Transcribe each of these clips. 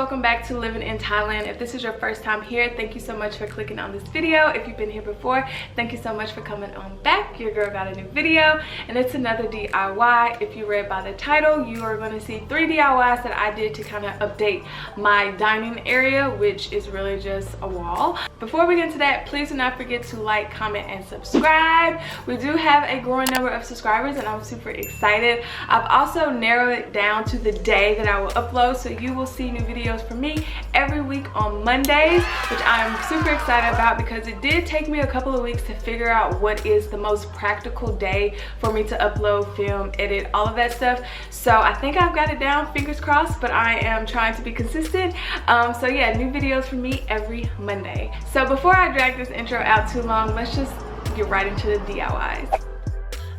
welcome back to Living in Thailand. If this is your first time here, thank you so much for clicking on this video. If you've been here before, thank you so much for coming on back. Your girl got a new video and it's another DIY. If you read by the title, you are going to see 3 DIYs that I did to kind of update my dining area, which is really just a wall. Before we get into that, please do not forget to like, comment, and subscribe. We do have a growing number of subscribers and I'm super excited. I've also narrowed it down to the day that I will upload, so you will see new videos from me every week on Mondays, which I'm super excited about because it did take me a couple of weeks to figure out what is the most practical day for me to upload, film, edit, all of that stuff. So I think I've got it down, fingers crossed, but I am trying to be consistent. So yeah, new videos from me every Monday. So before I drag this intro out too long, let's just get right into the DIYs.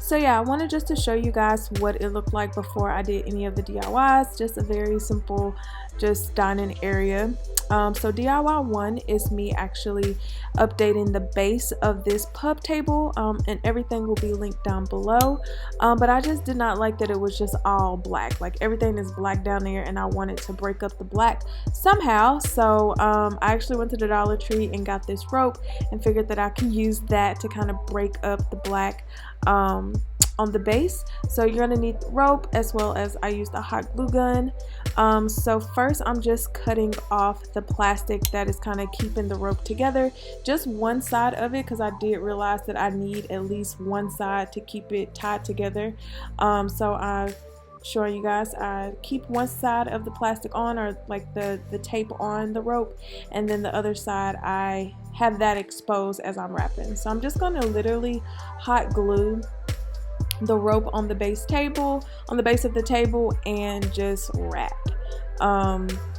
So yeah, I wanted just to show you guys what it looked like before I did any of the DIYs. Just a very simple, just dining area. So DIY 1 is me actually updating the base of this pub table, and everything will be linked down below. But I just did not like that it was just all black. Like everything is black down there, and I wanted to break up the black somehow. So I actually went to the Dollar Tree and got this rope and figured that I can use that to kind of break up the black on the base. So you're gonna need the rope, as well as I used a hot glue gun. So first I'm just cutting off the plastic that is kind of keeping the rope together, just one side of it, because I did realize that I need at least one side to keep it tied together. So I'm showing you guys, I keep one side of the plastic on, or like the tape on the rope, and then the other side I have that exposed as I'm wrapping. So I'm just gonna literally hot glue the rope on the base of the table and just wrap.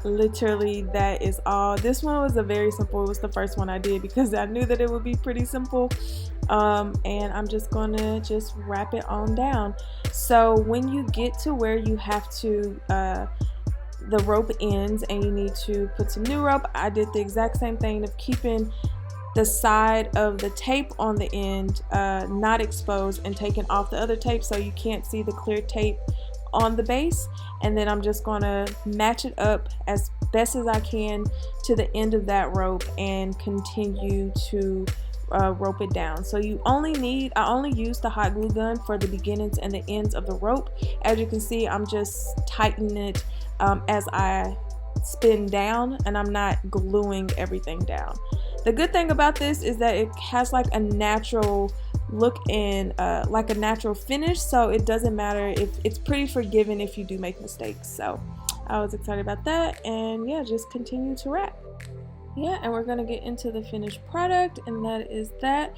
Literally that is all. This one was a very simple, it was the first one I did because I knew that it would be pretty simple. And I'm just gonna just wrap it on down. So when you get to where you have to the rope ends and you need to put some new rope, I did the exact same thing of keeping the side of the tape on the end not exposed and taking off the other tape so you can't see the clear tape on the base. And then I'm just gonna match it up as best as I can to the end of that rope and continue to rope it down. So I only used the hot glue gun for the beginnings and the ends of the rope. As you can see, I'm just tightening it as I spin down, and I'm not gluing everything down. The good thing about this is that it has like a natural look and like a natural finish, so it doesn't matter if it's pretty forgiving if you do make mistakes. So I was excited about that, and yeah, just continue to wrap. Yeah, and we're gonna get into the finished product, and that is that.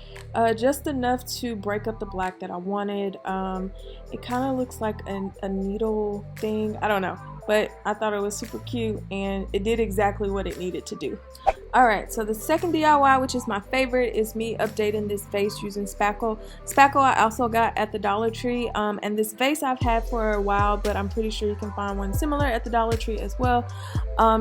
Just enough to break up the black that I wanted. It kind of looks like a needle thing, I don't know, but I thought it was super cute and it did exactly what it needed to do. Alright, so the second DIY, which is my favorite, is me updating this vase using spackle. Spackle I also got at the Dollar Tree, and this vase I've had for a while, but I'm pretty sure you can find one similar at the Dollar Tree as well.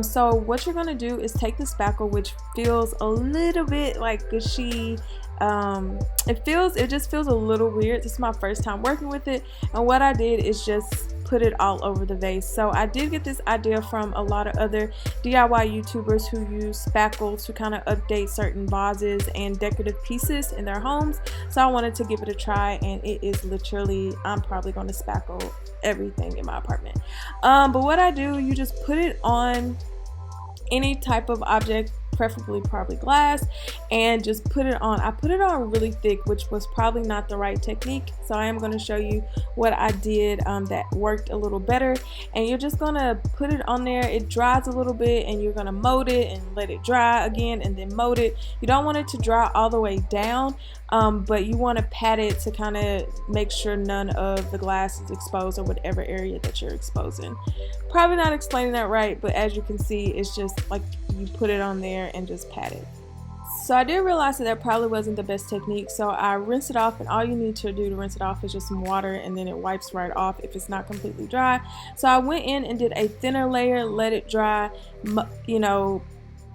So what you're going to do is take the spackle, which feels a little bit like gushy. It just feels a little weird. This is my first time working with it, and what I did is just put it all over the vase. So I did get this idea from a lot of other DIY YouTubers who use spackle to kind of update certain vases and decorative pieces in their homes. So I wanted to give it a try, and it is literally, I'm probably going to spackle everything in my apartment. But what I do, you just put it on any type of object, preferably probably glass, and just put it on. I put it on really thick, which was probably not the right technique, so I am going to show you what I did that worked a little better. And you're just going to put it on there. It dries a little bit, and you're going to mold it and let it dry again, and then mold it. You don't want it to dry all the way down, but you want to pat it to kind of make sure none of the glass is exposed, or whatever area that you're exposing. Probably not explaining that right, but as you can see, it's just like you put it on there and just pat it. So I did realize that probably wasn't the best technique, so I rinsed it off, and all you need to do to rinse it off is just some water, and then it wipes right off if it's not completely dry. So I went in and did a thinner layer, let it dry, you know,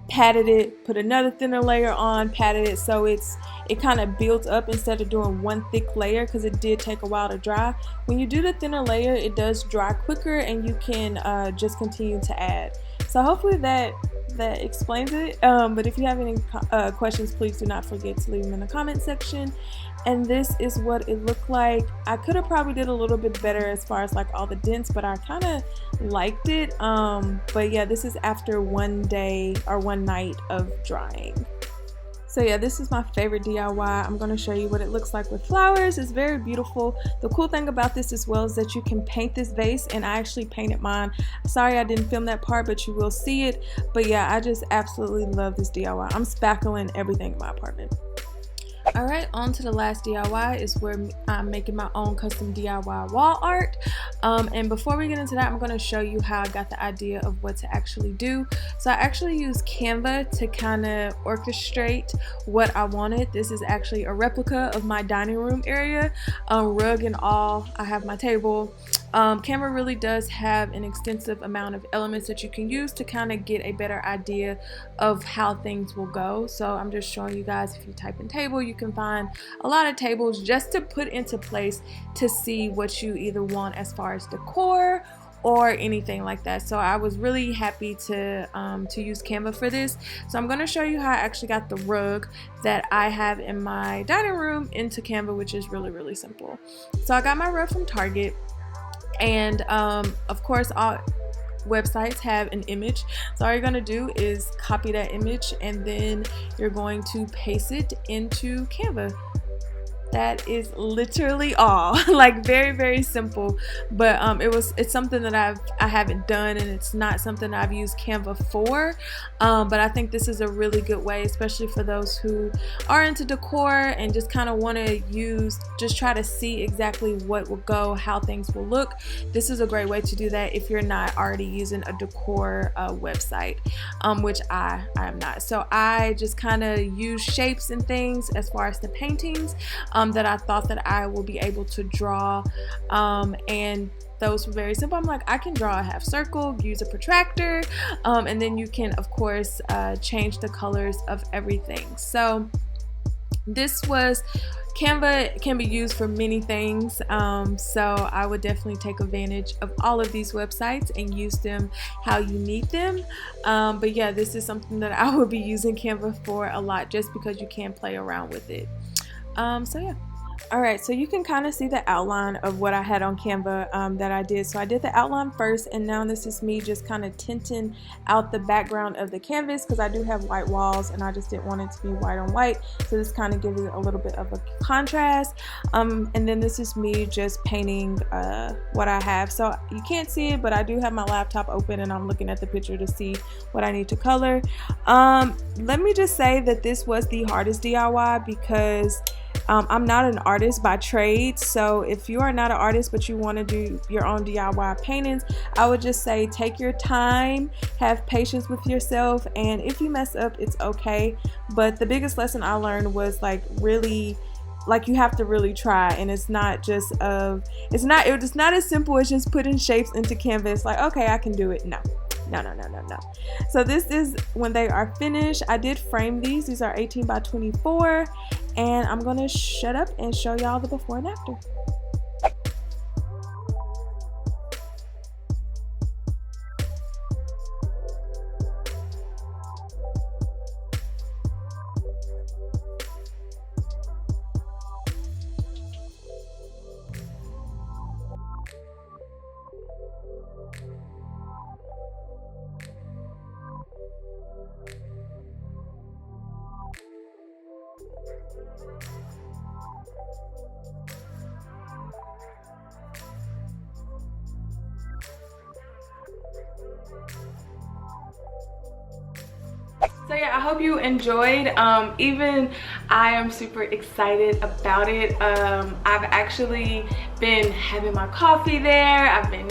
patted it, put another thinner layer on, patted it, so it kind of built up instead of doing one thick layer, because it did take a while to dry. When you do the thinner layer, it does dry quicker, and you can just continue to add. So hopefully that explains it. But if you have any questions, please do not forget to leave them in the comment section. And this is what it looked like. I could have probably did a little bit better as far as like all the dents, but I kind of liked it. But yeah, this is after one day or one night of drying. So yeah, this is my favorite DIY. I'm going to show you what it looks like with flowers. It's very beautiful. The cool thing about this as well is that you can paint this vase, and I actually painted mine. Sorry I didn't film that part, but you will see it. But yeah, I just absolutely love this DIY. I'm spackling everything in my apartment. Alright, on to the last DIY is where I'm making my own custom DIY wall art. And before we get into that, I'm going to show you how I got the idea of what to actually do. So I actually used Canva to kind of orchestrate what I wanted. This is actually a replica of my dining room area, rug and all. I have my table. Canva really does have an extensive amount of elements that you can use to kind of get a better idea of how things will go. So I'm just showing you guys, if you type in table, you can find a lot of tables just to put into place to see what you either want as far as decor or anything like that. So I was really happy to use Canva for this. So I'm going to show you how I actually got the rug that I have in my dining room into Canva, which is really, really simple. So I got my rug from Target. And of course, all websites have an image. So all you're going to do is copy that image, and then you're going to paste it into Canva. That is literally all. Like very, very simple, but it's something that I haven't done, and it's not something I've used Canva for, but I think this is a really good way, especially for those who are into decor and just kind of want to just try to see exactly what will go, how things will look. This is a great way to do that if you're not already using a decor website, which I am not. So I just kind of use shapes and things as far as the paintings that I thought that I will be able to draw, and those were very simple. I'm like, I can draw a half circle, use a protractor, and then you can of course change the colors of everything. So Canva can be used for many things, so I would definitely take advantage of all of these websites and use them how you need them. But yeah, this is something that I will be using Canva for a lot, just because you can play around with it. So yeah. Alright, so you can kind of see the outline of what I had on Canva that I did. So I did the outline first, and now this is me just kind of tinting out the background of the canvas, because I do have white walls and I just didn't want it to be white on white. So this kind of gives it a little bit of a contrast. And then this is me just painting what I have. So you can't see it, but I do have my laptop open and I'm looking at the picture to see what I need to color. Let me just say that this was the hardest DIY, because I'm not an artist by trade. So if you are not an artist but you want to do your own DIY paintings, I would just say take your time, have patience with yourself, and if you mess up, it's okay. But the biggest lesson I learned was really, like, you have to really try, and it's not as simple as just putting shapes into Canvas like, okay, I can do it. No. So this is when they are finished. I did frame these are 18 by 24, and I'm gonna shut up and show y'all the before and after. So yeah, I hope you enjoyed. Even I am super excited about it. I've actually been having my coffee there. I've been,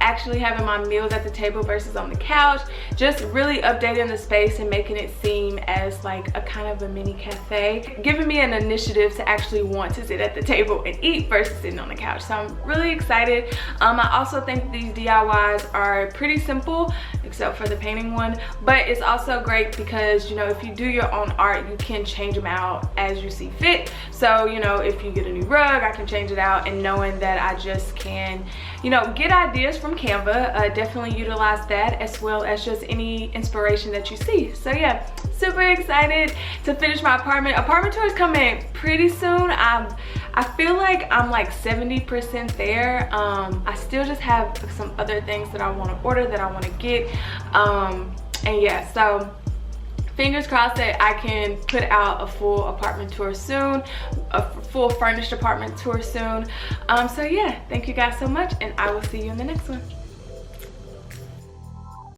actually having my meals at the table versus on the couch. Just really updating the space and making it seem as like a kind of a mini cafe. Giving me an initiative to actually want to sit at the table and eat versus sitting on the couch. So I'm really excited. I also think these DIYs are pretty simple, except for the painting one. But it's also great because, if you do your own art, you can change them out as you see fit. So, if you get a new rug, I can change it out out and knowing that I just can, you know, get ideas from Canva. Definitely utilize that, as well as just any inspiration that you see. So yeah, super excited to finish my apartment. Apartment tour is coming pretty soon. I feel like I'm like 70% there. I still just have some other things that I want to order, that I want to get. And yeah, so fingers crossed that I can put out a full apartment tour soon, a full furnished apartment tour soon. So yeah, thank you guys so much, and I will see you in the next one.